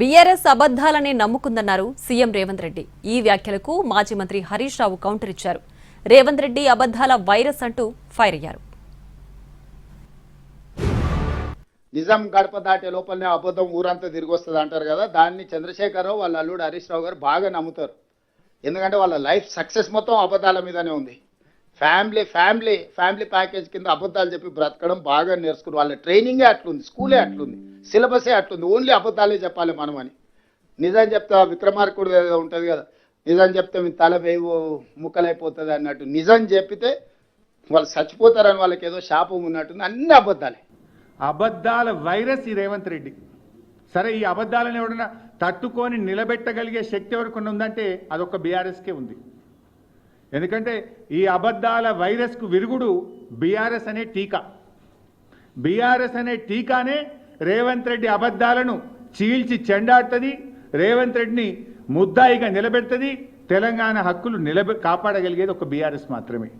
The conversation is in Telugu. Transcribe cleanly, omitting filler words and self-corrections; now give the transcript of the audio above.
బీఆర్ఎస్ అబద్ధాలనే నమ్ముకుందన్నారు సీఎం రేవంత్ రెడ్డి. ఈ వ్యాఖ్యలకు మాజీ మంత్రి హరీష్ రావు కౌంటర్ ఇచ్చారు. రేవంత్ రెడ్డి అబద్ధాల వైరస్ అంటూ ఫైర్ అయ్యారు. నిజం గడప దాటే లోపలనే అబద్ధం ఊరంతా తిరిగి వస్తుంది అంటారు కదా, దాన్ని చంద్రశేఖరరావు వాళ్ళ అల్లుడు హరీష్ రావు గారు బాగా నమ్ముతారు. ఎందుకంటే వాళ్ళ లైఫ్ సక్సెస్ మొత్తం అబద్ధాల మీదనే ఉంది. ఫ్యామిలీ ఫ్యామిలీ ఫ్యామిలీ ప్యాకేజ్ కింద అబద్ధాలు చెప్పి బ్రతకడం బాగా నేర్చుకున్నారు. వాళ్ళ ట్రైనింగే అట్లుంది, స్కూలే అట్లుంది, సిలబసే అట్లుంది. ఓన్లీ అబద్ధాలే చెప్పాలి మనం అని. నిజం చెప్తే విక్రమార్కుడు ఏదో ఉంటుంది కదా, నిజం చెప్తే మీ తల వేవు ముక్కలైపోతుంది అన్నట్టు. నిజం చెప్పితే వాళ్ళు చచ్చిపోతారని వాళ్ళకి ఏదో శాపం ఉన్నట్టుంది. అన్ని అబద్ధాలే. అబద్ధాల వైరస్ ఈ రేవంత్ రెడ్డి. సరే, ఈ అబద్ధాలను ఎవడన్నా తట్టుకొని నిలబెట్టగలిగే శక్తి ఎవరికి ఉందంటే అదొక బీఆర్ఎస్కే ఉంది. ఎందుకంటే ఈ అబద్ధాల వైరస్కు విరుగుడు బీఆర్ఎస్ అనే టీకా. బీఆర్ఎస్ అనే టీకానే రేవంత్ రెడ్డి అబద్ధాలను చీల్చి చెండాడుతుంది, రేవంత్ రెడ్డిని ముద్దాయిగా నిలబెడుతుంది. తెలంగాణ హక్కులు కాపాడగలిగేది ఒక బీఆర్ఎస్ మాత్రమే.